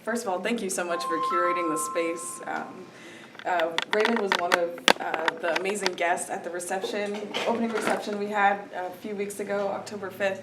First of all, thank you so much for curating the space. Raymond was one of the amazing guests at the opening reception we had a few weeks ago, October 5th,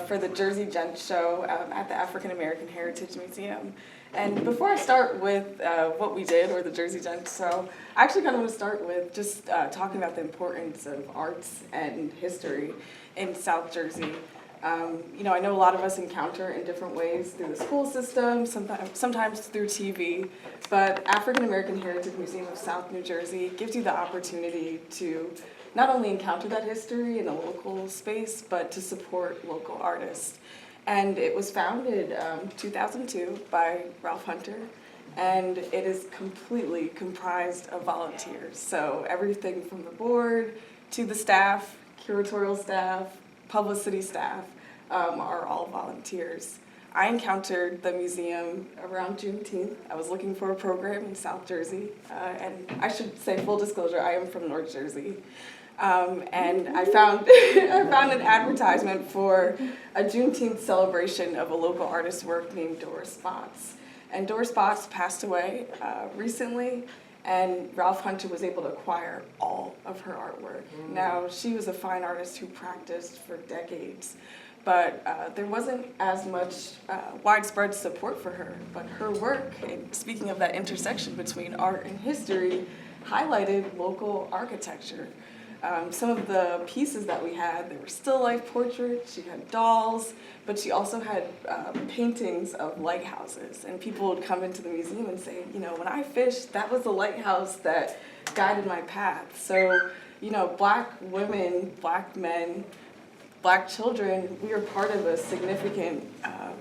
for the Gents show at the African American Heritage Museum. And before I start with what we did, or the Gents show, I actually kind of want to start with just talking about the importance of arts and history in South Jersey. I know a lot of us encounter in different ways through the school system, sometimes through TV, but African American Heritage Museum of South New Jersey gives you the opportunity to not only encounter that history in a local space, but to support local artists. And it was founded 2002 by Ralph Hunter, and it is completely comprised of volunteers. So everything from the board to the staff, curatorial staff, publicity staff are all volunteers. I encountered the museum around Juneteenth. I was looking for a program in South Jersey, and I should say, full disclosure, I am from North Jersey. And I found an advertisement for a Juneteenth celebration of a local artist's work named Doris Spots. And Doris Spots passed away recently, and Ralph Hunter was able to acquire all of her artwork. Now, she was a fine artist who practiced for decades, but there wasn't as much widespread support for her. But her work, and speaking of that intersection between art and history, highlighted local architecture. Some of the pieces that we had, they were still life portraits, she had dolls, but she also had paintings of lighthouses. And people would come into the museum and say, when I fished, that was the lighthouse that guided my path. So, Black women, Black men, Black children, we are part of a significant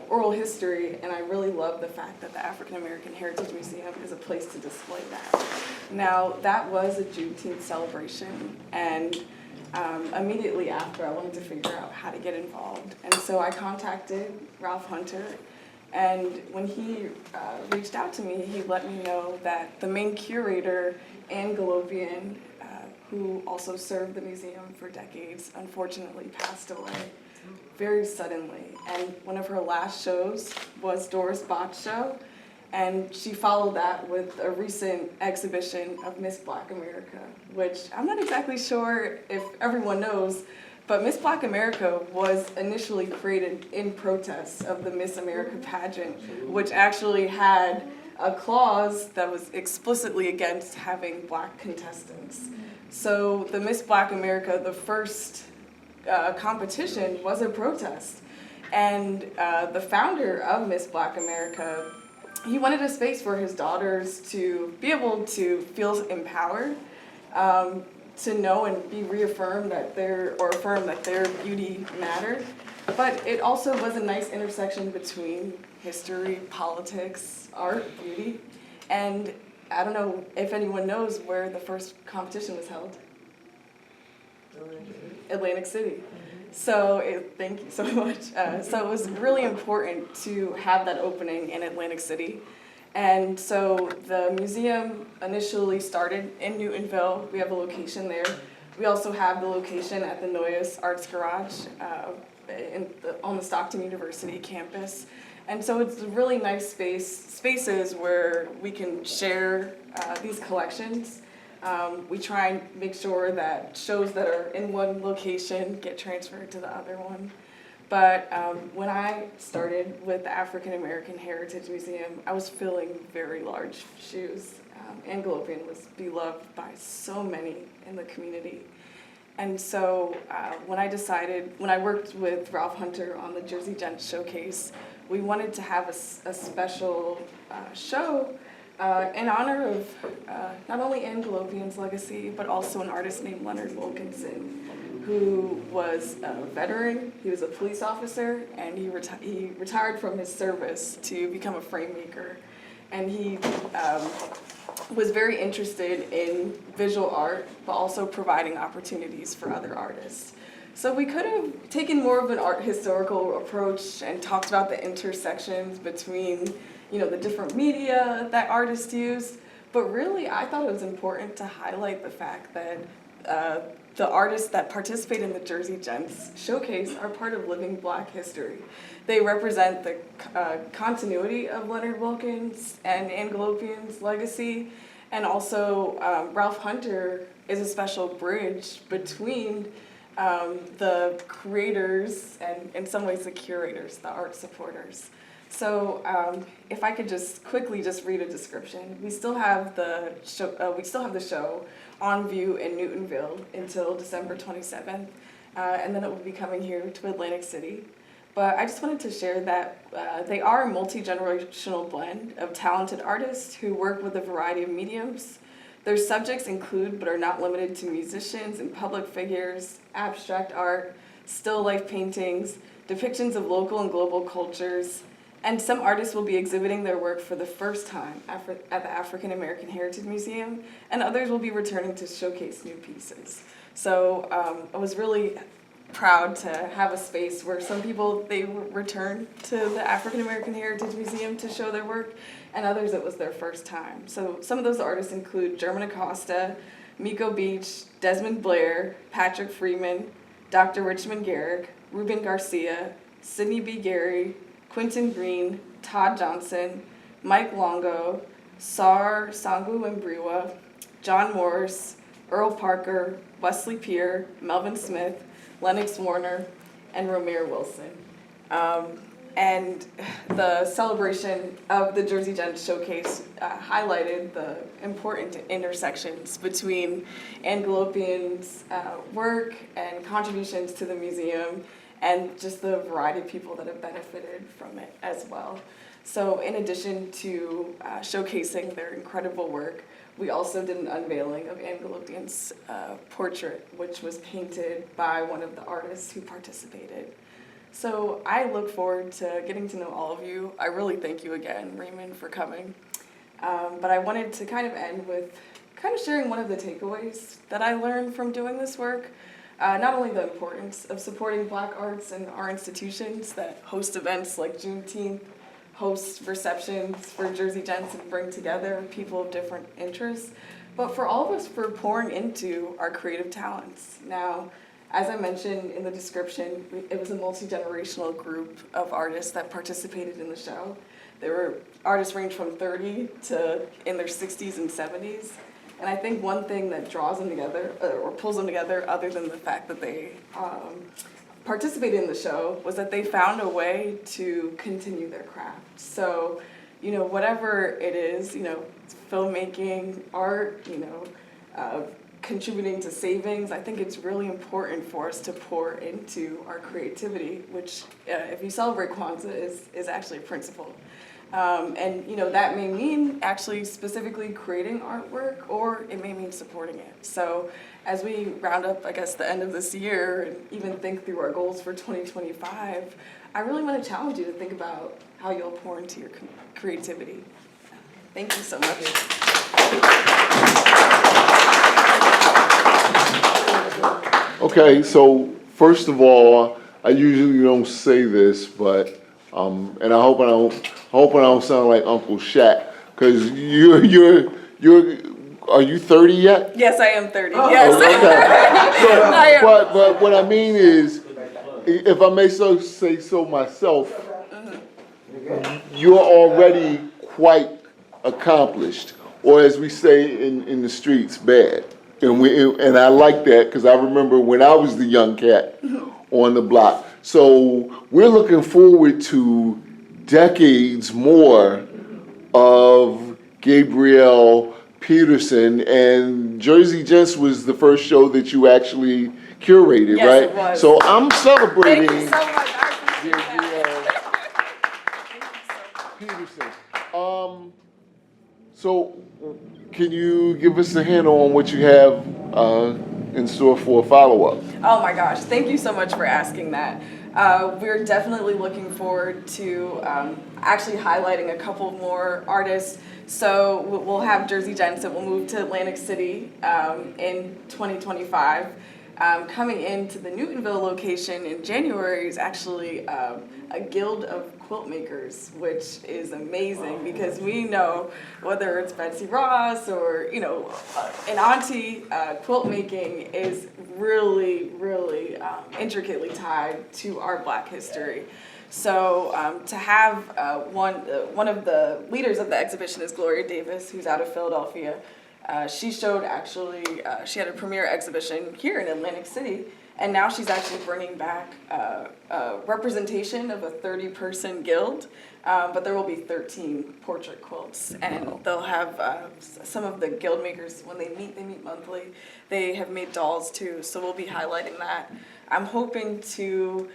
oral history, and I really love the fact that the African American Heritage Museum is a place to display that. Now, that was a Juneteenth celebration, and immediately after, I wanted to figure out how to get involved. And so I contacted Ralph Hunter, and when he reached out to me, he let me know that the main curator, Anne Galovian, who also served the museum for decades, unfortunately passed away very suddenly. And one of her last shows was Doris Spots' show, and she followed that with a recent exhibition of Miss Black America, which I'm not exactly sure if everyone knows, but Miss Black America was initially created in protest of the Miss America pageant, which actually had a clause that was explicitly against having Black contestants. So the Miss Black America, the first competition, was a protest. And the founder of Miss Black America, he wanted a space for his daughters to be able to feel empowered, to know and be reaffirmed that affirm that their beauty mattered. But it also was a nice intersection between history, politics, art, beauty, and I don't know if anyone knows where the first competition was held. Atlantic City. So thank you so much. So it was really important to have that opening in Atlantic City. And so the museum initially started in Newtonville. We have a location there. We also have the location at the Noyes Arts Garage on the Stockton University campus. And so it's a really nice spaces where we can share these collections. We try and make sure that shows that are in one location get transferred to the other one. But when I started with the African American Heritage Museum, I was filling very large shoes. Anne Galovian was beloved by so many in the community. And so when I worked with Ralph Hunter on the Gents showcase, we wanted to have a special show in honor of not only Anne Galovian's legacy, but also an artist named Leonard Wilkinson, who was a veteran. He was a police officer, and he retired from his service to become a frame maker. And he was very interested in visual art, but also providing opportunities for other artists. So we could have taken more of an art historical approach and talked about the intersections between, the different media that artists use. But really, I thought it was important to highlight the fact that the artists that participate in the Jersey Gents showcase are part of living Black history. They represent the continuity of Leonard Wilkins and Angelopian's legacy, and also Ralph Hunter is a special bridge between the creators and in some ways the curators, the art supporters. So if I could just quickly just read a description. We still have the show on view in Newtonville until December 27th, and then it will be coming here to Atlantic City. But I just wanted to share that they are a multi-generational blend of talented artists who work with a variety of mediums. Their subjects include, but are not limited to, musicians and public figures, abstract art, still life paintings, depictions of local and global cultures, and some artists will be exhibiting their work for the first time at the African American Heritage Museum, and others will be returning to showcase new pieces. So I was really proud to have a space where some people, they return to the African American Heritage Museum to show their work, and others it was their first time. So some of those artists include German Acosta, Miko Beach, Desmond Blair, Patrick Freeman, Dr. Richmond Garrick, Ruben Garcia, Sidney B. Gary, Quentin Green, Todd Johnson, Mike Longo, Sar Sangu Mbriwa, John Morris, Earl Parker, Wesley Peer, Melvin Smith, Lennox Warner, and Romare Wilson. And the celebration of the Jersey Gents Showcase highlighted the important intersections between Angelopian's work and contributions to the museum, and just the variety of people that have benefited from it as well. So in addition to showcasing their incredible work, we also did an unveiling of Angelopian's portrait, which was painted by one of the artists who participated. So I look forward to getting to know all of you. I really thank you again, Raymond, for coming. But I wanted to kind of end with kind of sharing one of the takeaways that I learned from doing this work. Not only the importance of supporting Black arts and our institutions that host events like Juneteenth, host receptions for Jersey Gents and bring together people of different interests, but for all of us for pouring into our creative talents. Now, as I mentioned in the description, it was a multi-generational group of artists that participated in the show. There were artists ranged from 30 to in their 60s and 70s. And I think one thing that draws them together, or pulls them together, other than the fact that they participated in the show, was that they found a way to continue their craft. So, you know, whatever it is, you know, filmmaking, art, you know, contributing to savings, I think it's really important for us to pour into our creativity, which, if you celebrate Kwanzaa, is actually a principle. And you know, that may mean actually specifically creating artwork, or it may mean supporting it. So as we round up, I guess, the end of this year and even think through our goals for 2025, I really want to challenge you to think about how you'll pour into your creativity. Thank you so much. Okay, so first of all, I usually don't say this, but and I hope I don't sound like Uncle Shaq, because are you 30 yet? Yes, I am 30. Yes. Okay. So, but what I mean is, if I may say so myself, you're already quite accomplished, or as we say in the streets, bad. And I like that, because I remember when I was the young cat on the block. So we're looking forward to decades more of Gabrielle Peterson, and Jersey Gents was the first show that you actually curated, yes, right? It was. So I'm celebrating Thank you so much. I Gabrielle Peterson. So can you give us a hint on what you have in store for a follow-up? Oh my gosh, thank you so much for asking that. We're definitely looking forward to actually highlighting a couple more artists. So we'll have Jersey Gents that will move to Atlantic City in 2025. Coming into the Newtonville location in January is actually a Guild of quilt makers, which is amazing because we know whether it's Betsy Ross or, you know, an auntie, quilt making is really, really intricately tied to our Black history. So to have one of the leaders of the exhibition is Gloria Davis, who's out of Philadelphia. She showed she had a premiere exhibition here in Atlantic City, and now she's actually bringing back representation of a 30-person guild, but there will be 13 portrait quilts, and they'll have some of the guild makers, when they meet monthly. They have made dolls too, so we'll be highlighting that. I'm hoping to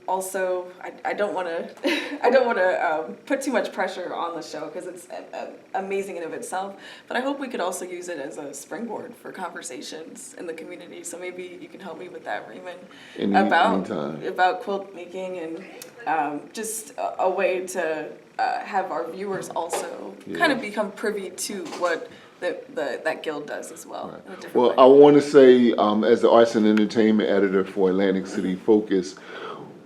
also, I don't want to put too much pressure on the show because it's amazing in of itself. But I hope we could also use it as a springboard for conversations in the community. So maybe you can help me with that, Raymond, about quilt making and just a way to have our viewers also kind of become privy to what that guild does as well. Right. Well, I want to say, as the arts and entertainment editor for Atlantic City Focus,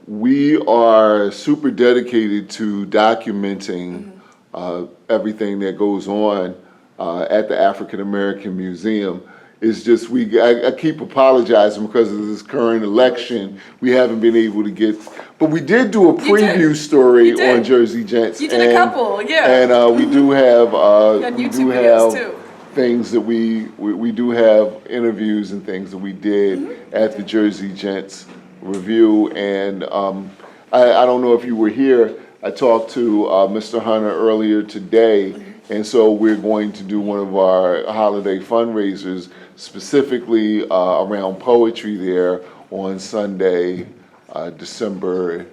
we are super dedicated to documenting everything that goes on at the African American Museum. It's just I keep apologizing because of this current election. We haven't been able to get, but we did do a preview story on Jersey Gents. You did a couple, yeah. And we do have too. Things that we do have interviews and things that we did at the Jersey Gents review. And I don't know if you were here. I talked to Mr. Hunter earlier today, and so we're going to do one of our holiday fundraisers specifically around poetry there on Sunday, December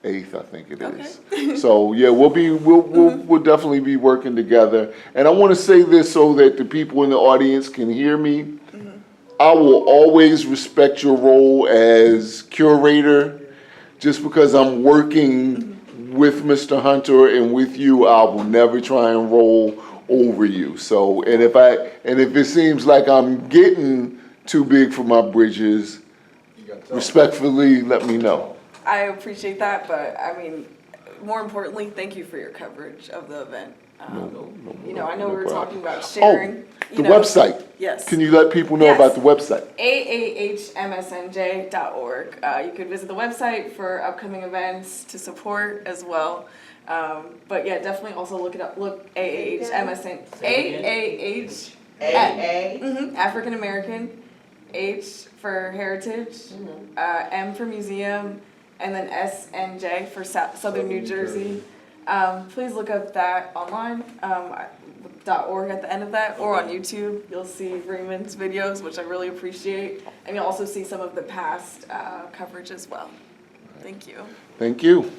8th, I think it is. Okay. So yeah, we'll definitely be working together. And I want to say this so that the people in the audience can hear me. I will always respect your role as curator. Just because I'm working with Mr. Hunter and with you, I will never try and roll over you. So, and if it seems like I'm getting too big for my bridges, respectfully, let me know. I appreciate that, but I mean, more importantly, thank you for your coverage of the event. You know, I know we were talking about sharing. The website. Yes. Can you let people know about the website? aahmsnj.org. You could visit the website for upcoming events to support as well. But yeah, definitely also look it up. Look, African American, H for Heritage, M for Museum, and then SNJ for Southern New Jersey. Please look up that online, .org at the end of that, or on YouTube. You'll see Raymond's videos, which I really appreciate, and you'll also see some of the past coverage as well. Thank you. Thank you.